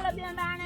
എന്താണ്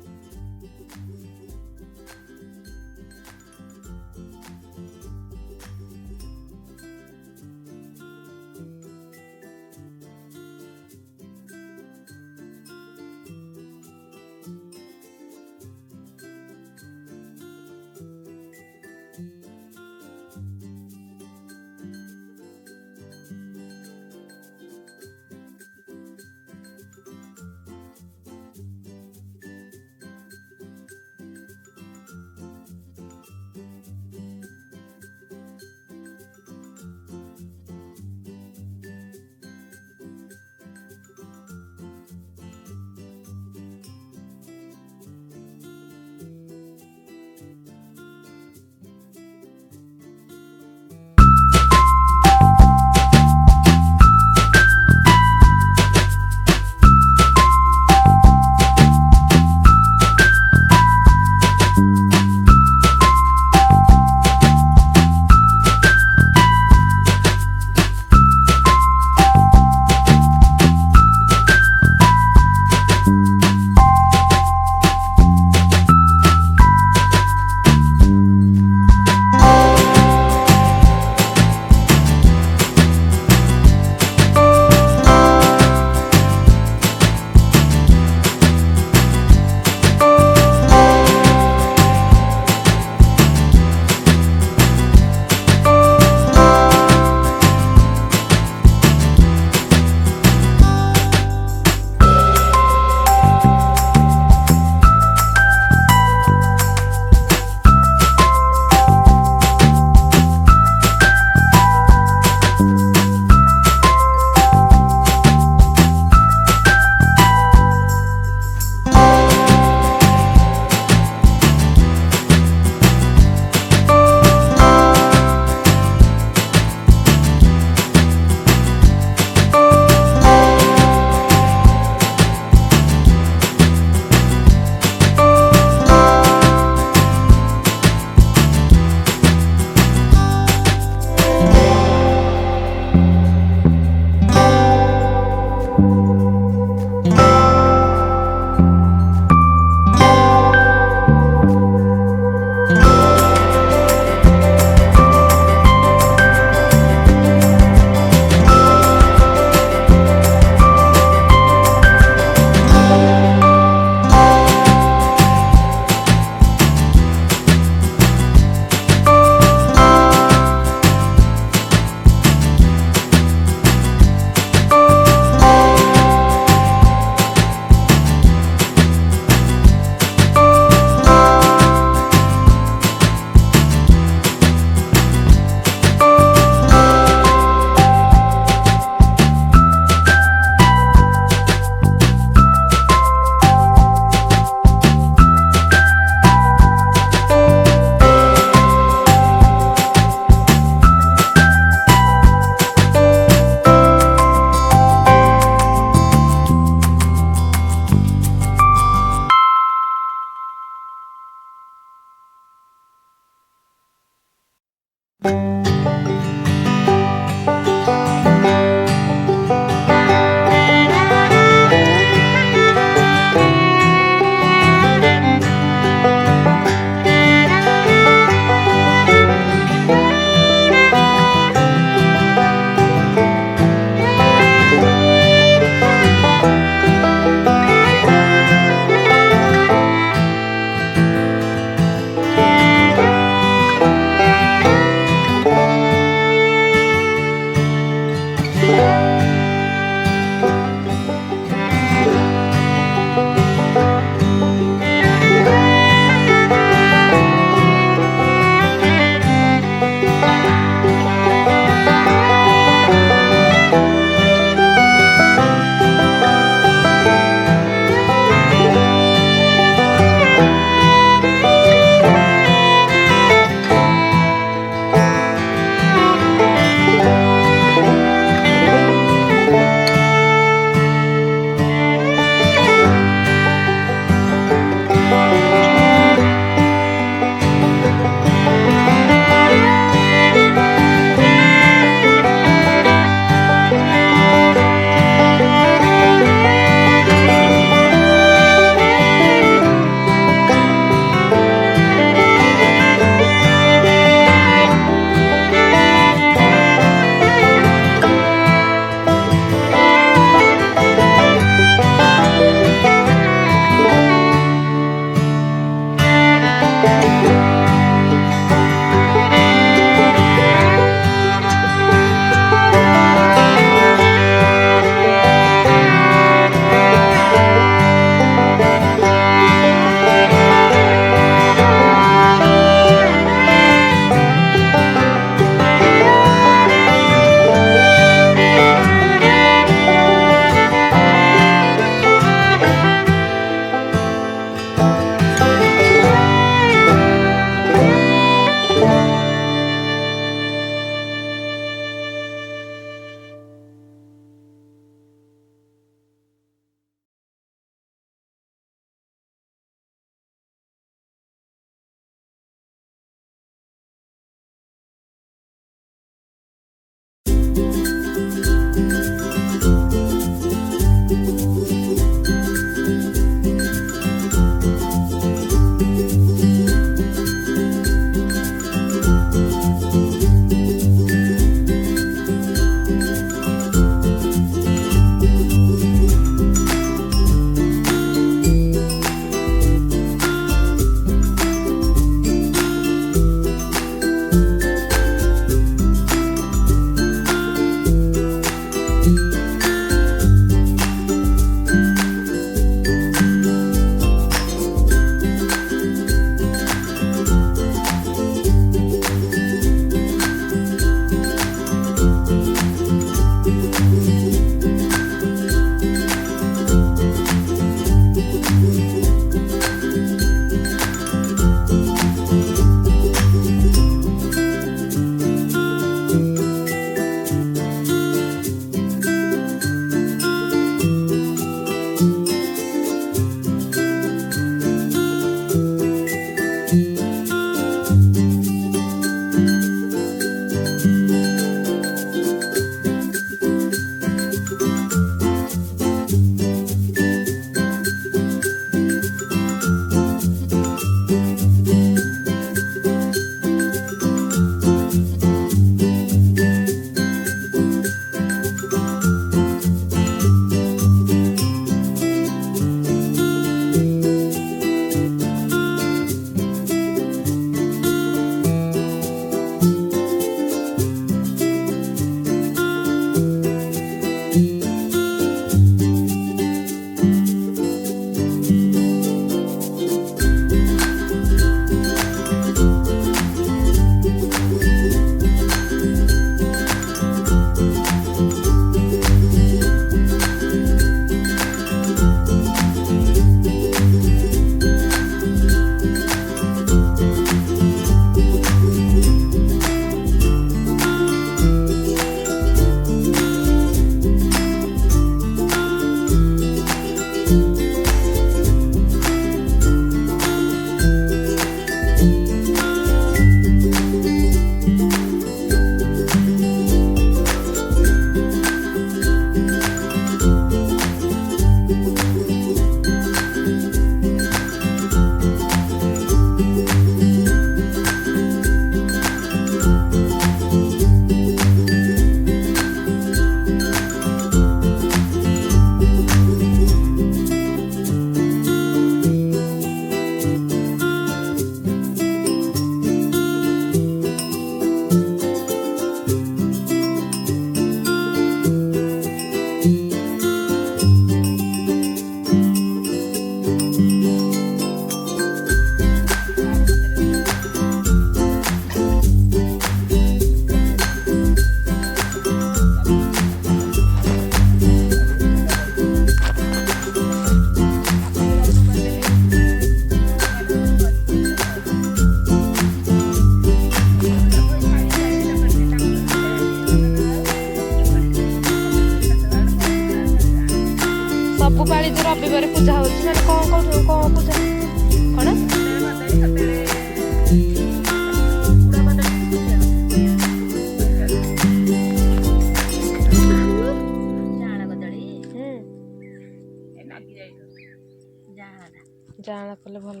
जाना कले भल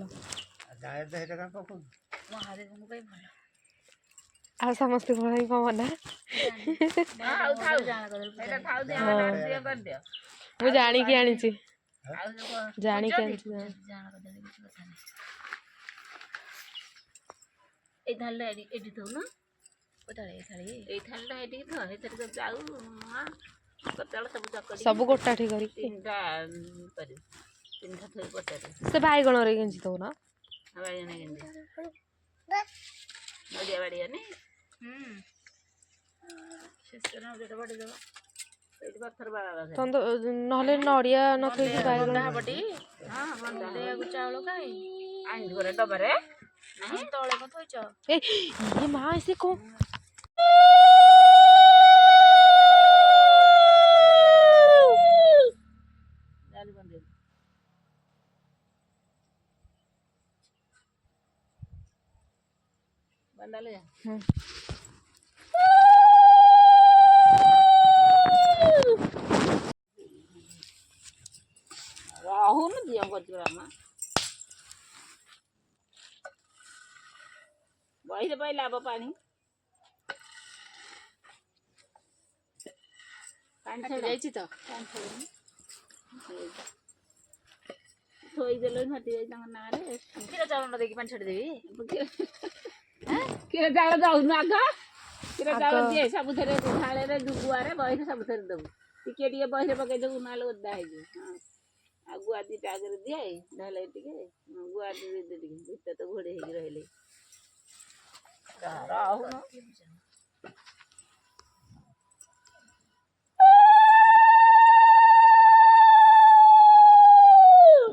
आ समस्त भल कम ना मु जानिकी आनी जानिकी आनी सब गोटा ठीक से बाईगण रे गेंजी तो ना नहले नड़िया न थोड़ी बाईगण चावल खाई डबरे तले थोइच ए मां ऐसे को बंदा ले କରୁଛୁ ରାମା ବହିରେ ପାଇଲା ହବ ପାଣି ଯାଇଛି ତ ଥୋଇଦେଲେ ଫାଟି ଯାଇଛି ତାଙ୍କ ନାଁରେ କ୍ଷୀର ଚାଉଳ ଦେଇକି ପାଣି ଛାଡ଼ିଦେବି କ୍ଷୀର ଚାଉଳ ଦଉନୁ ଆଗ କ୍ଷୀର ଚାଉଳ ଦିଏ ସବୁଥିରେ ଥାଳରେ ଗୁଆରେ ବହିରେ ସବୁଥିରେ ଦେବୁ ଟିକେ ଟିକେ ବହିରେ ପକେଇଦେବୁ ନହେଲେ ଓଦା ହେଇଯିବ ହଁ ଆଉ ଗୁଆ ଦିଟା ଆଗରେ ଦିଏ ନହେଲେ ଟିକେ ଗୁଆ ଟିକେ ଭିତରେ ତ ଘୋଡ଼େଇ ହେଇକି ରହିଲେ ରହୁନ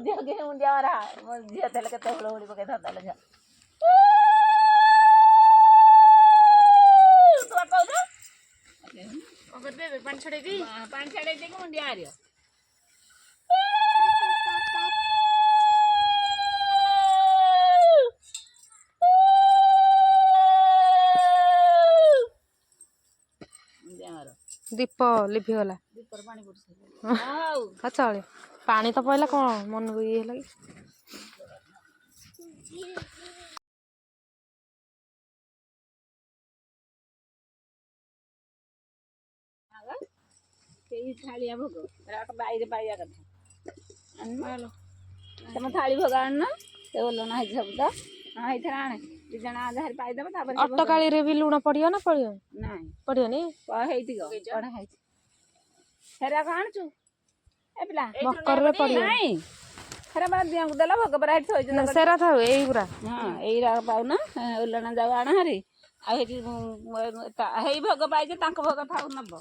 ଝିଅ ମୁଣ୍ଡିଆ ମାରା ମୋ ଝିଅ ଥିଲେ କେତେ ହୁଳହୁଳି ପକେଇ ଥାନ୍ତା ଝିଅ ତୁ କହୁଛ କଣ କରିବେ ପାଣି ଛଡ଼େଇବି ପାଣି ଛଡ଼େଇ ଦେଇକି ମୁଣ୍ଡିଆ ମାରିବ ଦୀପ ଲିଭିଗଲା ଦୀପର ପାଣି ପଡୁଛି ଚଳେ ପାଣି ତ ପଇଲା କଣ ମନକୁ ଇଏ ହେଲା କି ସେଇ ଥାଳିଆ ଭୋଗ ବାଇରେ ପାଇବା କଥା ତମ ଥାଳି ଭୋଗ ଆଣୁନ ସେ ଓଲନା ହେଇଛି ସବୁ ତ ହଁ ଏଇଥିରେ ଆଣେ ଦି ଜଣ ଯାହାରି ପାଇଦେବ ତାପରେ ଅଟକାଳିରେ ବି ଲୁଣ ପଡିବ ନା ପଡିବ ନାଇଁ ପଡିବନି ହେଇଛି କଢ଼ା ହେଇଛି ସେରାକ ଆଣୁଛୁ ଏ ପିଲା ମକରରେ ପଡିବ ନାଇଁ ସେରା ବା ଦିଅଙ୍କୁ ଦେଲା ଭୋଗ ପରା ଏଠି ଥୋଇଛୁ ସେରା ଥାଉ ଏଇଗୁରା ହଁ ଏଇରା ପାଉନ ଓଲନା ଯାଉ ଆଣ ହାରି ଆଉ ହେଇ ଭୋଗ ପାଇছে ତାଙ୍କ ଭୋଗ ଥାଉ ନବ